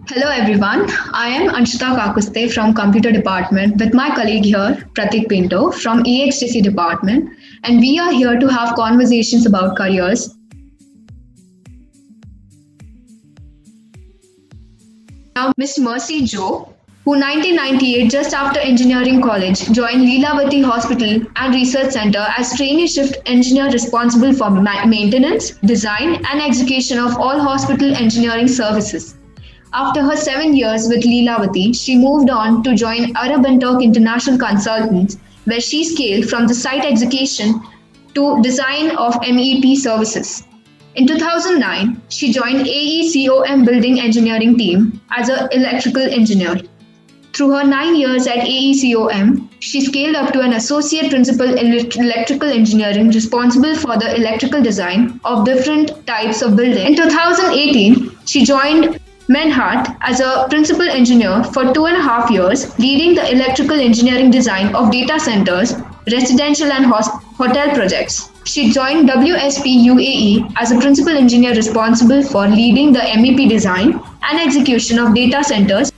Hello everyone, I am Anshita Kakuste from Computer Department with my colleague here, Pratik Pinto from EXTC Department, and we are here to have conversations about careers. Now, Miss Mercy Joe, who 1998, just after engineering college, joined Leelavati Hospital and Research Center as trainee shift engineer responsible for maintenance, design, and execution of all hospital engineering services. After her 7 years with Leelavati, she moved on to join Arab and Turk International Consultants, where she scaled from the site execution to design of MEP services. In 2009, she joined AECOM Building Engineering team as an electrical engineer. Through her 9 years at AECOM, she scaled up to an associate principal in electrical engineering responsible for the electrical design of different types of buildings. In 2018, she joined Manhart as a principal engineer for 2.5 years, leading the electrical engineering design of data centers, residential and hotel projects. She joined WSP UAE as a principal engineer responsible for leading the MEP design and execution of data centers.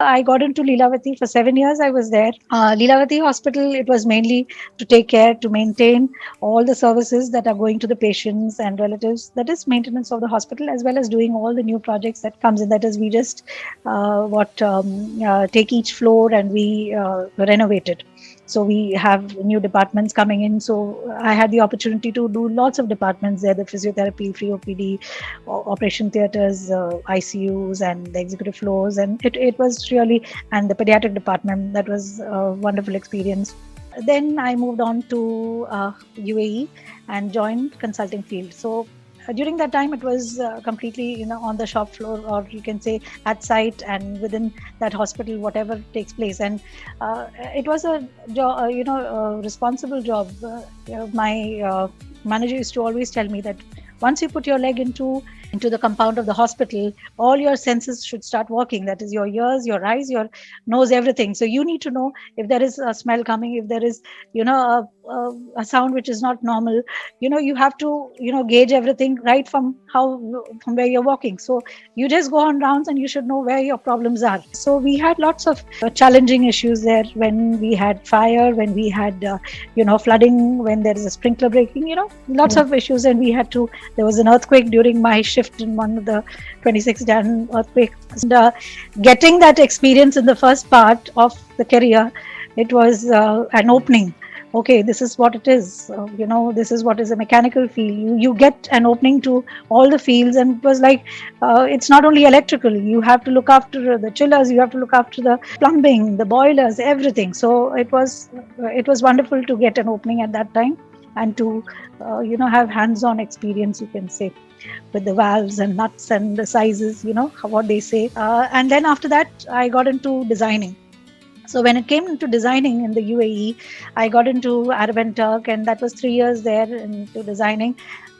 I got into Leelavati for 7 years. I was there. Leelavati Hospital, it was mainly to take care, to maintain all the services that are going to the patients and relatives. That is maintenance of the hospital, as well as doing all the new projects that comes in. That is, we just take each floor and we renovate it. So we have new departments coming in. So I had the opportunity to do lots of departments there: the physiotherapy, free OPD, operation theaters, ICUs, and the executive floors. And it was really, and the pediatric department. That was a wonderful experience. Then I moved on to UAE and joined consulting field. So during that time, it was completely on the shop floor, or you can say at site and within that hospital, whatever takes place. And it was a responsible job. My manager used to always tell me that once you put your leg into the compound of the hospital, all your senses should start working. That is your ears, your eyes, your nose, everything. So you need to know if there is a smell coming, if there is a sound which is not normal. You have to gauge everything right from where you're walking. So you just go on rounds and you should know where your problems are. So we had lots of challenging issues there when we had fire, when we had flooding, when there is a sprinkler breaking, lots of issues. And there was an earthquake during my shift in one of the 26 Dan earthquake. And getting that experience in the first part of the career, it was an opening. Okay, this is what it is. This is what is a mechanical field. You get an opening to all the fields, and it was like it's not only electrical. You have to look after the chillers, you have to look after the plumbing, the boilers, everything. So it was wonderful to get an opening at that time, and to have hands-on experience, you can say, with the valves and nuts and the sizes, what they say. And then after that, I got into designing. So when it came into designing in the UAE, I got into Arab and Turk, and that was 3 years there into designing.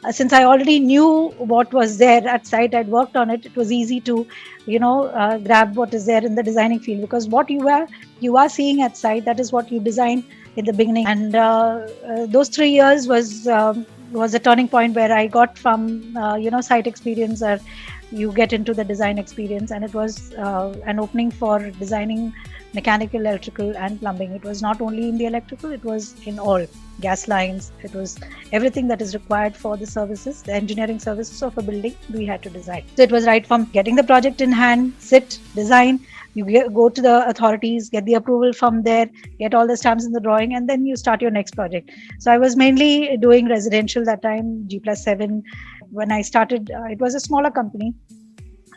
Since I already knew what was there at site, I'd worked on it. It was easy to, grab what is there in the designing field, because what you are seeing at site, that is what you design in the beginning. And those 3 years was a turning point where I got from site experience, or you get into the design experience, and it was an opening for designing mechanical, electrical, and plumbing. It was not only in the electrical, it was in all gas lines. It was everything that is required for the services, the engineering services of a building, we had to design. So it was right from getting the project in hand, sit, design, you go to the authorities, get the approval from there, get all the stamps in the drawing, and then you start your next project. So I was mainly doing residential that time, G+7. When I started, it was a smaller company.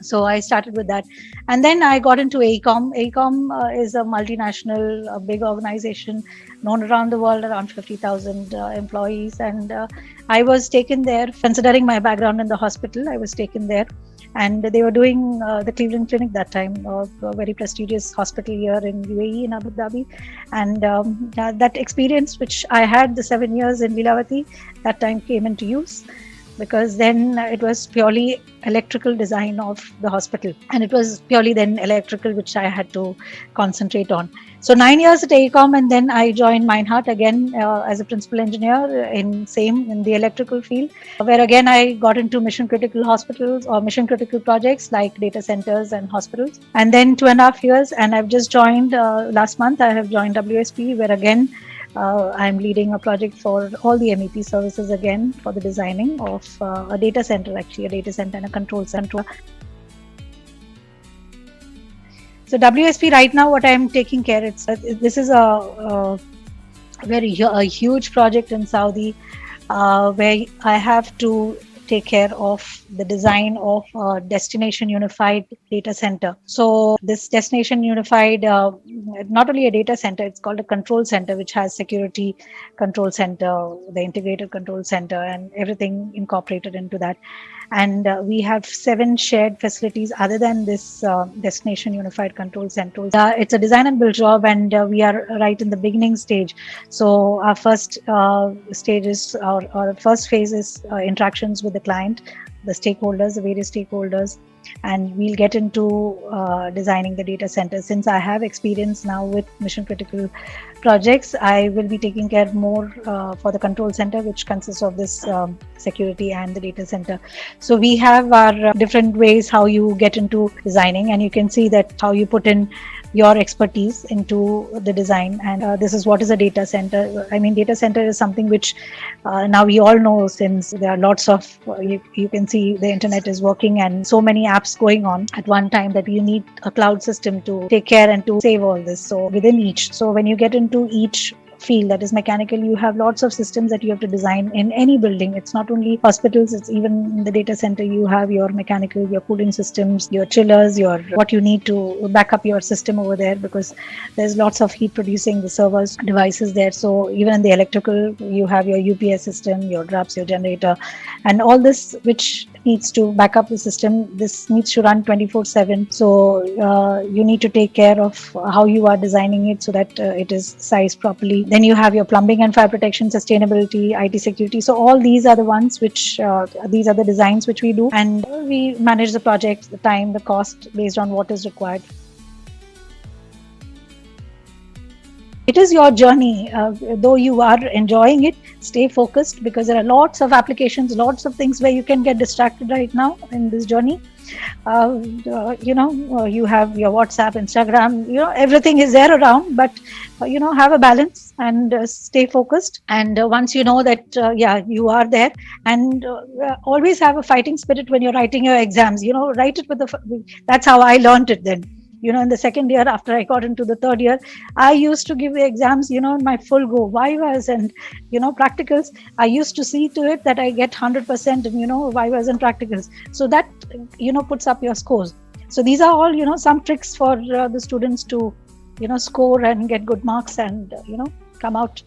So I started with that. And then I got into AECOM. AECOM is a multinational, a big organization known around the world, around 50,000 employees. And I was taken there, considering my background in the hospital, I was taken there. And they were doing the Cleveland Clinic that time, a very prestigious hospital here in UAE, in Abu Dhabi. And that experience, which I had the 7 years in Leelavati, that time came into use. because then it was purely electrical design of the hospital, and it was purely then electrical which I had to concentrate on. So 9 years at AECOM, and then I joined Meinhardt again as a principal engineer in the electrical field, where again I got into mission critical hospitals or mission critical projects like data centers and hospitals. And then 2.5 years, and I've just joined last month. I have joined WSP, where again I'm leading a project for all the MEP services again for the designing of a data center, actually a data center and a control center. So WSP right now, what I'm taking care, this is a huge project in Saudi, where I have to take care of the design of a destination unified data center. So this destination unified, not only a data center, it's called a control center, which has security control center, the integrated control center, and everything incorporated into that. And we have 7 shared facilities other than this destination unified control center. It's a design and build job, and we are right in the beginning stage. So our first stage is, our first phase is interactions with the client, the stakeholders, the various stakeholders, and we'll get into designing the data center. Since I have experience now with mission critical projects, I will be taking care more for the control center, which consists of this security and the data center. So we have our different ways how you get into designing, and you can see that how you put in your expertise into the design. And this is what is a data center. I mean, data center is something which now we all know, since there are lots of, you can see the internet is working and so many apps going on at one time, that you need a cloud system to take care and to save all this. So within each, so when you get into each field that is mechanical, you have lots of systems that you have to design in any building. It's not only hospitals, it's even in the data center. You have your mechanical, your cooling systems, your chillers, your what you need to back up your system over there, because there's lots of heat producing the servers, devices there. So even in the electrical, you have your UPS system, your DRAPs, your generator, and all this which needs to back up the system. This needs to run 24/7. So you need to take care of how you are designing it so that it is sized properly. Then you have your plumbing and fire protection, sustainability, IT security. So all these are the ones which, these are the designs which we do, and we manage the project, the time, the cost based on what is required. It is your journey. Though you are enjoying it, stay focused, because there are lots of applications, lots of things where you can get distracted right now in this journey. You have your WhatsApp, Instagram, everything is there around, but have a balance and stay focused. And once you know that you are there, and always have a fighting spirit when you're writing your exams. Write it with that's how I learned it then. In the second year, after I got into the third year, I used to give the exams, in my full go, vivas and, practicals. I used to see to it that I get 100% in, vivas and practicals. So that, puts up your scores. So these are all, some tricks for the students to, score and get good marks and, come out